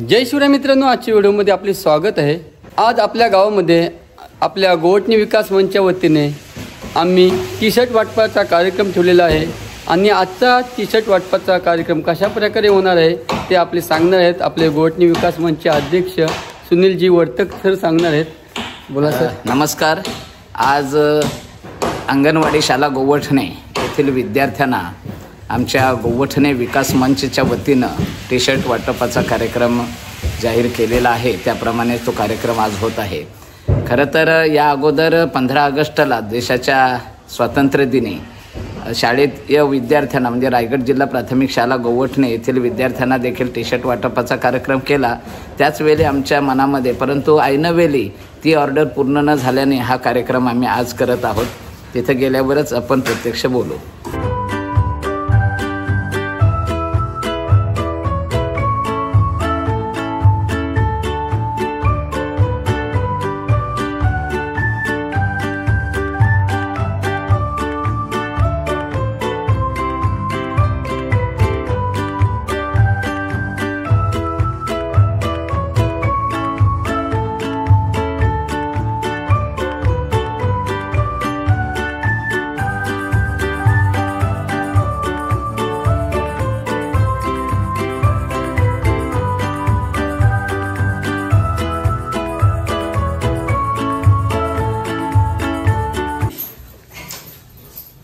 जय शिवराय मित्रांनो, आजच्या व्हिडिओमध्ये आपले स्वागत आहे। आज आपल्या गावामध्ये आपल्या गोवटणी विकास मंचच्या वतीने आम्ही टी शर्ट वाटपाचा कार्यक्रम ठेवलेला आहे आणि आजचा टी शर्ट वाटपाचा कार्यक्रम कशा प्रकारे होणार आहे ते आपले सांगणार आहेत आपले गोवटणी विकास मंचचे अध्यक्ष सुनीलजी वर्तक सर सांगणार आहेत। बोला सर। नमस्कार। आज अंगणवाडी शाला गोवठणे येथील विद्यार्थ्यांना आमच्या गोवठणे विकास मंचच्या वतीनं टी शर्ट वाटपाचा कार्यक्रम जाहीर केलेला आहे। त्याप्रमाणे तो कार्यक्रम आज होत आहे। खरं तर या अगोदर 15 ऑगस्टला देशाच्या स्वातंत्र्य दिनी शाळेत विद्यार्थ्यांना म्हणजे रायगड जिल्हा प्राथमिक शाळा गोवठणे येथील विद्यार्थ्यांना देखील टी शर्ट वाटपाचा कार्यक्रम केला। त्याच वेळी आमच्या मनामध्ये परंतु ऐनवेळी ती ऑर्डर पूर्ण न झाल्याने हा कार्यक्रम आम्ही आज करत आहोत। तिथे गेल्यावरच आपण प्रत्यक्ष बोलू।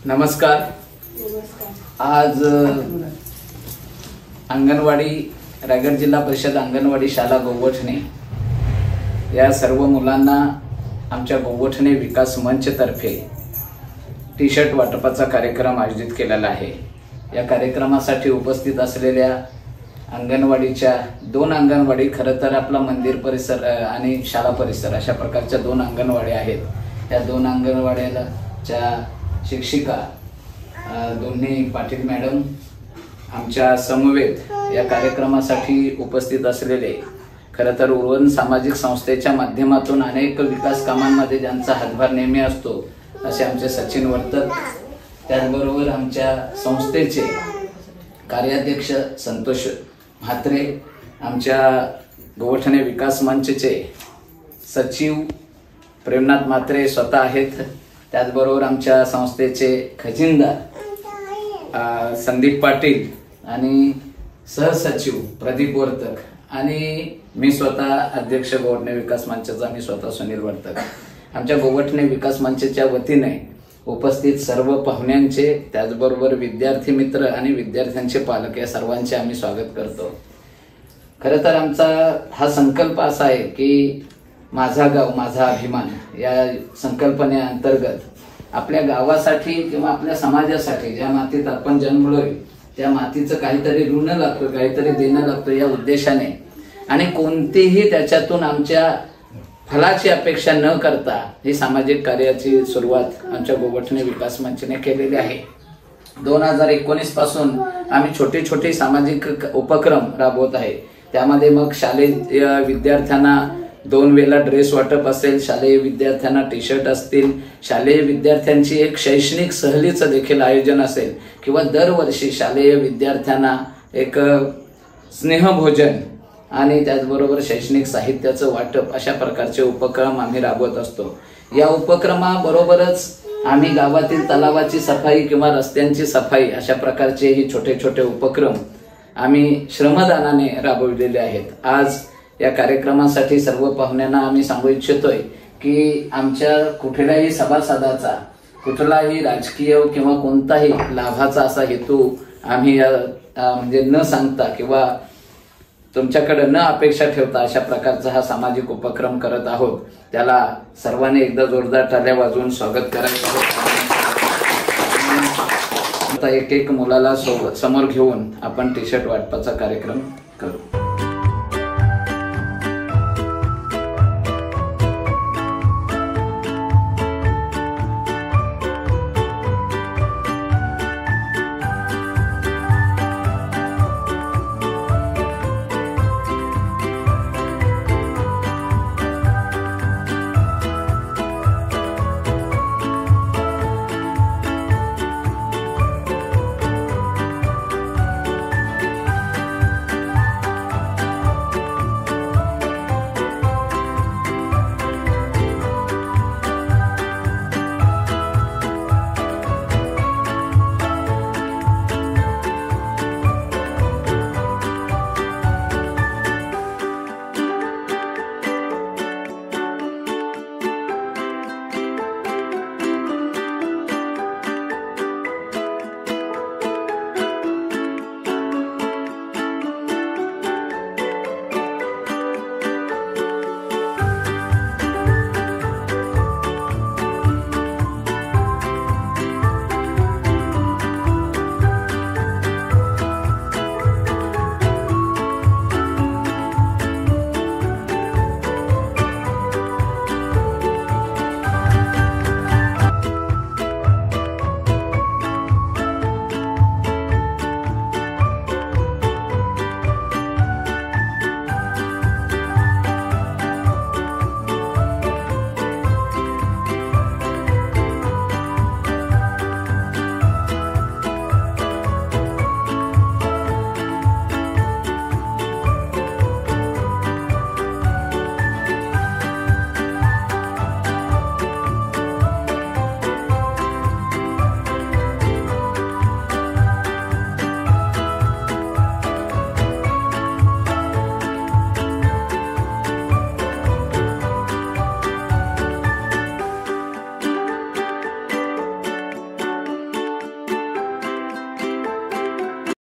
नमस्कार। आज अंगणवाडी रायगड जिल्हा परिषद अंगणवाडी शाला गोवठणे या सर्व मुलांना आमच्या गोवठणे विकास मंच तर्फे टी शर्ट वाटपाचा कार्यक्रम आयोजित केलेला आहे। या कार्यक्रमासाठी उपस्थित असलेल्या अंगणवाडीच्या 2 अंगणवाडी, खरं तर आपला मंदिर परिसर आणि शाळा परिसर अशा प्रकारच्या 2 अंगणवाड्या आहेत। त्या 2 अंगणवाड्याच्या शिक्षिका दोन्ही पाटील मॅडम आमच्या समवेत या कार्यक्रमासाठी उपस्थित असलेले, खरं तर उर्वन सामाजिक संस्थेच्या माध्यमातून अनेक विकास कामांमध्ये ज्यांचा हातभार नेहमी असतो असे आमचे सचिन वर्तक, त्याचबरोबर आमच्या संस्थेचे कार्याध्यक्ष संतोष म्हात्रे, आमच्या गोवठणे विकास मंचचे सचिव प्रेमनाथ म्हात्रे स्वतः आहेत, त्याचबरोबर आमच्या संस्थेचे खजिनदार संदीप पाटील आणि सहसचिव प्रदीप वर्तक आणि मी स्वतः अध्यक्ष गोवठणे विकास मंचचा मी स्वतः सुनील वर्तक। आमच्या गोवठणे विकास मंचच्या वतीने उपस्थित सर्व पाहुण्यांचे, त्याचबरोबर विद्यार्थी मित्र आणि विद्यार्थ्यांचे पालक या सर्वांचे आम्ही स्वागत करतो। खरं तर आमचा हा संकल्प असा आहे की माझा गाव माझा अभिमान या संकल्पनेअंतर्गत आपल्या गावासाठी किंवा आपल्या समाजासाठी ज्या मातीत आपण जन्मलोय त्या मातीचं काहीतरी ऋण लागतं, काहीतरी देणं लागतं या उद्देशाने आणि कोणतीही त्याच्यातून आमच्या फलाची अपेक्षा न करता ही सामाजिक कार्याची सुरुवात आमच्या गोवठणे विकास मंचने केलेली आहे। 2019 पासून आम्ही छोटे छोटे सामाजिक उपक्रम राबवत आहे। त्यामध्ये मग शालेय विद्यार्थ्यांना 2 वेळा ड्रेस वाटप असेल, शालेय विद्यार्थ्यांना टी शर्ट असतील, शालेय विद्यार्थ्यांची एक शैक्षणिक सहलीचं देखील आयोजन असेल किंवा दरवर्षी शालेय विद्यार्थ्यांना एक स्नेहभोजन आणि त्याचबरोबर शैक्षणिक साहित्याचं वाटप अशा प्रकारचे उपक्रम आम्ही राबवत असतो। या उपक्रमाबरोबरच आम्ही गावातील तलावाची सफाई किंवा रस्त्यांची सफाई अशा प्रकारचे ही छोटे छोटे उपक्रम आम्ही श्रमदानाने राबवलेले आहेत। आज या कार्यक्रमासाठी सर्व पाहुण्यांना आम्ही सांगू इच्छितोय की आमच्या कुठल्याही सभासदाचा कुठलाही राजकीय किंवा कोणताही लाभाचा असा हेतू आम्ही म्हणजे न सांगता किंवा तुमच्याकडे न अपेक्षा ठेवता अशा प्रकारचा हा सामाजिक उपक्रम करत आहोत। त्याला सर्वांनी एकदा जोरदार टाळ्या वाजवून स्वागत करायचं आहे। एक एक मुलाला समोर घेऊन आपण टी शर्ट वाटपाचा कार्यक्रम करू।